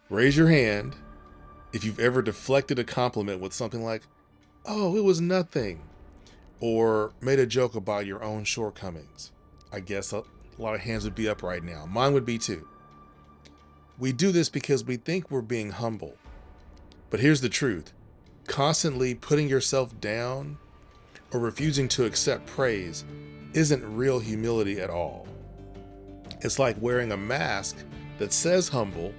Raise your hand if you've ever deflected a compliment with something like, "Oh, it was nothing," or made a joke about your own shortcomings. I guess a lot of hands would be up right now. Mine would be too. We do this because we think we're being humble. But here's the truth. Constantly putting yourself down or refusing to accept praise isn't real humility at all. It's like wearing a mask that says humble,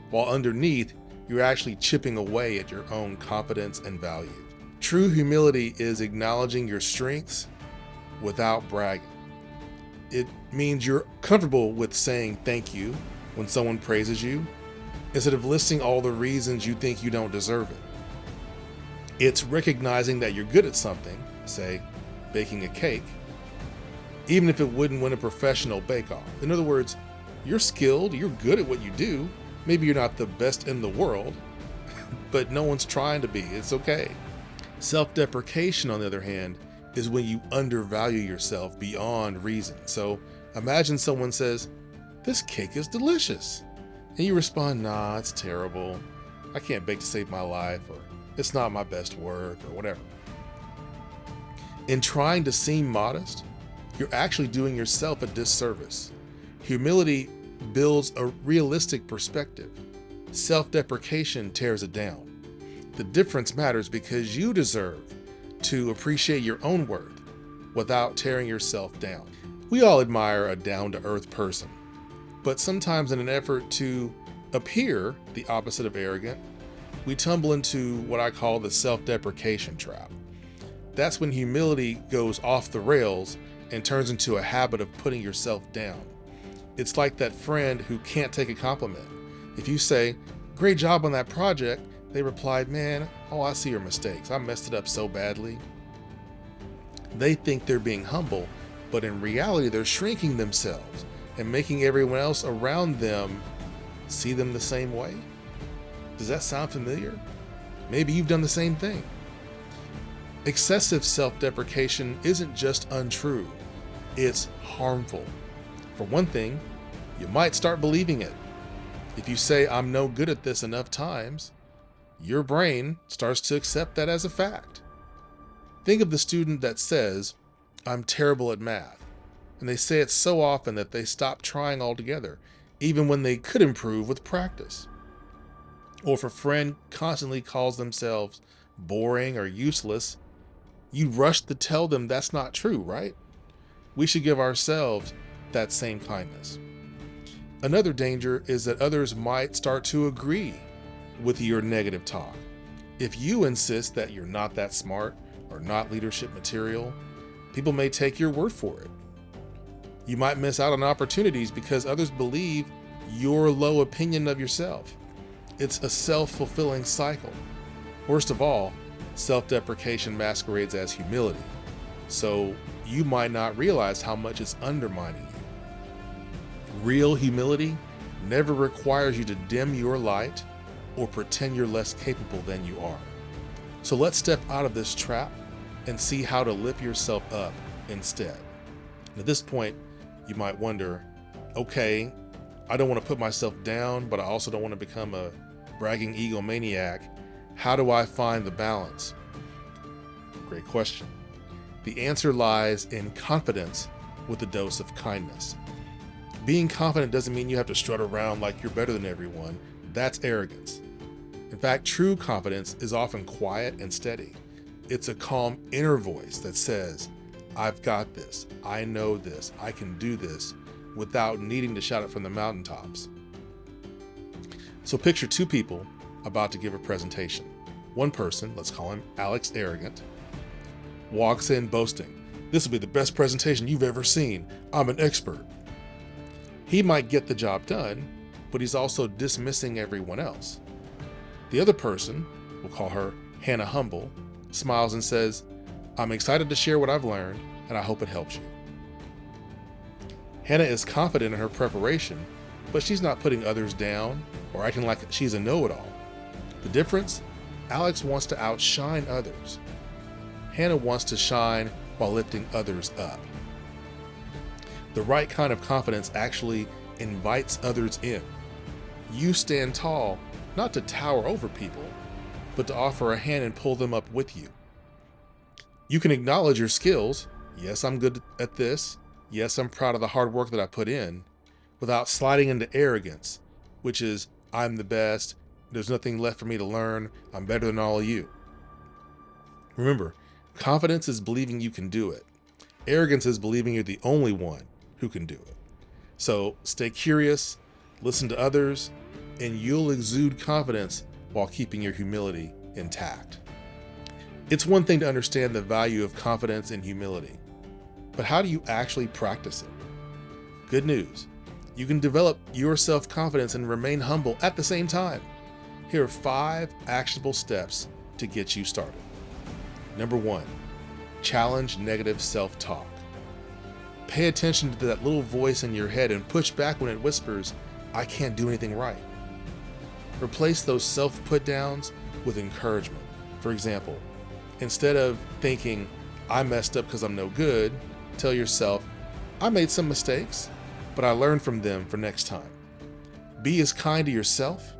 while underneath you're actually chipping away at your own confidence and value. True humility is acknowledging your strengths without bragging. It means you're comfortable with saying thank you when someone praises you, instead of listing all the reasons you think you don't deserve it. It's recognizing that you're good at something, say baking a cake, even if it wouldn't win a professional bake-off. In other words, you're skilled, you're good at what you do. Maybe you're not the best in the world, but no one's trying to be. It's okay. Self-deprecation, on the other hand, is when you undervalue yourself beyond reason. So imagine someone says, "This cake is delicious." And you respond, "Nah, it's terrible. I can't bake to save my life," or "It's not my best work," or whatever. In trying to seem modest, you're actually doing yourself a disservice. Humility builds a realistic perspective. Self-deprecation tears it down. The difference matters because you deserve to appreciate your own worth without tearing yourself down. We all admire a down-to-earth person, but sometimes in an effort to appear the opposite of arrogant, we tumble into what I call the self-deprecation trap. That's when humility goes off the rails and turns into a habit of putting yourself down. It's like that friend who can't take a compliment. If you say, "Great job on that project," they replied, "Man, all I see are mistakes. I messed it up so badly." They think they're being humble, but in reality, they're shrinking themselves and making everyone else around them see them the same way. Does that sound familiar? Maybe you've done the same thing. Excessive self-deprecation isn't just untrue, it's harmful. For one thing, you might start believing it. If you say, "I'm no good at this" enough times, your brain starts to accept that as a fact. Think of the student that says, "I'm terrible at math," and they say it so often that they stop trying altogether, even when they could improve with practice. Or if a friend constantly calls themselves boring or useless, you rush to tell them that's not true, right? We should give ourselves that same kindness. Another danger is that others might start to agree with your negative talk. If you insist that you're not that smart or not leadership material, people may take your word for it. You might miss out on opportunities because others believe your low opinion of yourself. It's a self-fulfilling cycle. Worst of all, self-deprecation masquerades as humility, so you might not realize how much it's undermining you. Real humility never requires you to dim your light or pretend you're less capable than you are. So let's step out of this trap and see how to lift yourself up instead. At this point, you might wonder, okay, I don't want to put myself down, but I also don't want to become a bragging egomaniac. How do I find the balance? Great question. The answer lies in confidence with a dose of kindness. Being confident doesn't mean you have to strut around like you're better than everyone. That's arrogance. In fact, true confidence is often quiet and steady. It's a calm inner voice that says, "I've got this, I know this, I can do this," without needing to shout it from the mountaintops. So picture two people about to give a presentation. One person, let's call him Alex Arrogant, walks in boasting, "This will be the best presentation you've ever seen. I'm an expert." He might get the job done, but he's also dismissing everyone else. The other person, we'll call her Hannah Humble, smiles and says, "I'm excited to share what I've learned, and I hope it helps you." Hannah is confident in her preparation, but she's not putting others down or acting like she's a know-it-all. The difference? Alex wants to outshine others. Hannah wants to shine while lifting others up. The right kind of confidence actually invites others in. You stand tall, not to tower over people, but to offer a hand and pull them up with you. You can acknowledge your skills. Yes, I'm good at this. Yes, I'm proud of the hard work that I put in, without sliding into arrogance, which is, I'm the best, there's nothing left for me to learn, I'm better than all of you. Remember, confidence is believing you can do it. Arrogance is believing you're the only one who can do it. So stay curious, listen to others, and you'll exude confidence while keeping your humility intact. It's one thing to understand the value of confidence and humility, but how do you actually practice it? Good news. You can develop your self-confidence and remain humble at the same time. Here are 5 actionable steps to get you started. Number 1, challenge negative self-talk. Pay attention to that little voice in your head and push back when it whispers, I can't do anything right. Replace those self-put-downs with encouragement. For example, instead of thinking, I messed up because I'm no good, tell yourself, I made some mistakes, but I learned from them for next time. Be as kind to yourself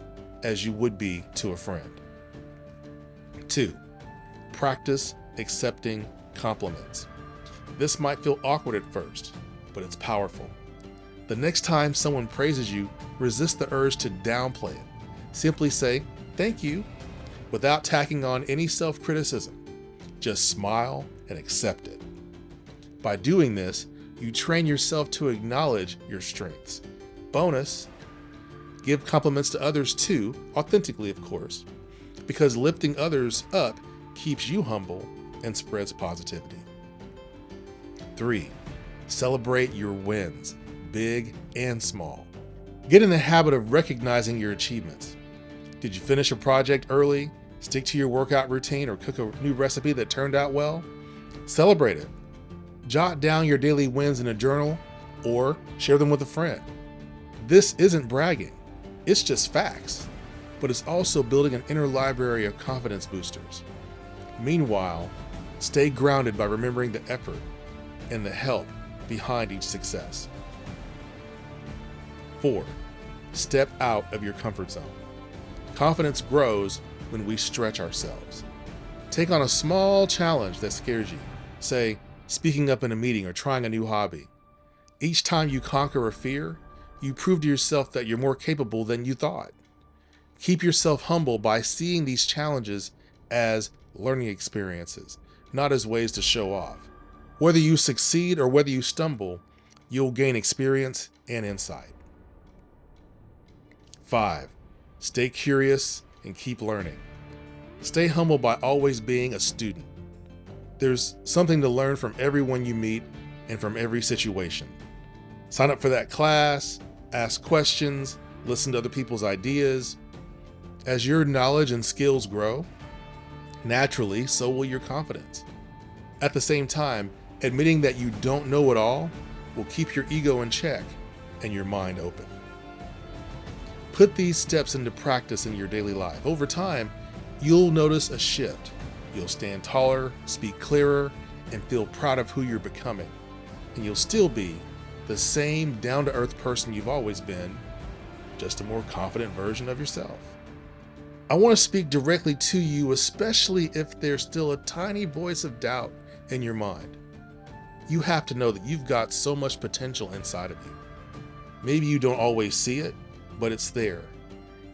as you would be to a friend. 2, practice accepting compliments. This might feel awkward at first, but it's powerful. The next time someone praises you, resist the urge to downplay it. Simply say, thank you, without tacking on any self-criticism. Just smile and accept it. By doing this, you train yourself to acknowledge your strengths. Bonus, give compliments to others too, authentically of course, because lifting others up keeps you humble and spreads positivity. 3, celebrate your wins, big and small. Get in the habit of recognizing your achievements. Did you finish a project early, stick to your workout routine, or cook a new recipe that turned out well? Celebrate it. Jot down your daily wins in a journal or share them with a friend. This isn't bragging, it's just facts, but it's also building an inner library of confidence boosters. Meanwhile, stay grounded by remembering the effort and the help behind each success. 4, step out of your comfort zone. Confidence grows when we stretch ourselves. Take on a small challenge that scares you. Say, speaking up in a meeting or trying a new hobby. Each time you conquer a fear, you prove to yourself that you're more capable than you thought. Keep yourself humble by seeing these challenges as learning experiences, not as ways to show off. Whether you succeed or whether you stumble, you'll gain experience and insight. 5, stay curious and keep learning. Stay humble by always being a student. There's something to learn from everyone you meet and from every situation. Sign up for that class, ask questions, listen to other people's ideas. As your knowledge and skills grow, naturally, so will your confidence. At the same time, admitting that you don't know it all will keep your ego in check and your mind open. Put these steps into practice in your daily life. Over time, you'll notice a shift. You'll stand taller, speak clearer, and feel proud of who you're becoming. And you'll still be the same down-to-earth person you've always been, just a more confident version of yourself. I want to speak directly to you, especially if there's still a tiny voice of doubt in your mind. You have to know that you've got so much potential inside of you. Maybe you don't always see it, but it's there,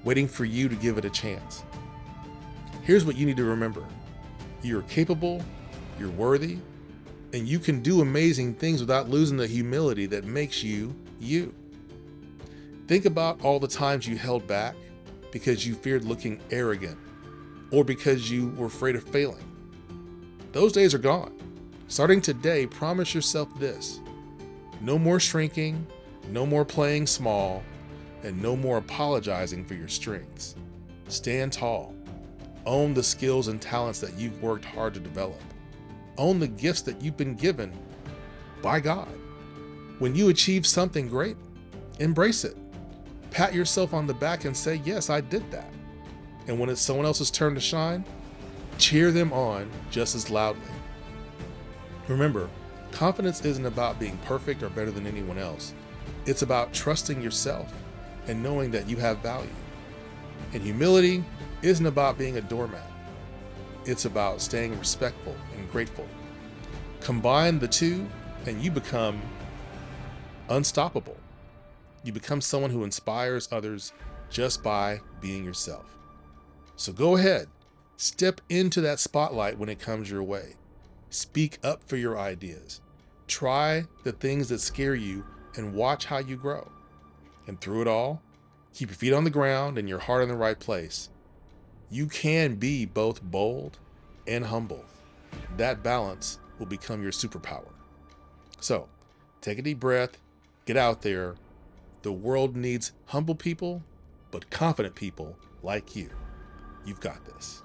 waiting for you to give it a chance. Here's what you need to remember. You're capable, you're worthy, and you can do amazing things without losing the humility that makes you, you. Think about all the times you held back because you feared looking arrogant or because you were afraid of failing. Those days are gone. Starting today, promise yourself this: no more shrinking, no more playing small, and no more apologizing for your strengths. Stand tall. Own the skills and talents that you've worked hard to develop. Own the gifts that you've been given by God. When you achieve something great, embrace it. Pat yourself on the back and say, yes, I did that. And when it's someone else's turn to shine, cheer them on just as loudly. Remember, confidence isn't about being perfect or better than anyone else. It's about trusting yourself and knowing that you have value. And humility isn't about being a doormat. It's about staying respectful and grateful. Combine the two and you become unstoppable. You become someone who inspires others just by being yourself. So go ahead, step into that spotlight when it comes your way. Speak up for your ideas. Try the things that scare you and watch how you grow. And through it all, keep your feet on the ground and your heart in the right place. You can be both bold and humble. That balance will become your superpower. So, take a deep breath, get out there. The world needs humble people, but confident people like you. You've got this.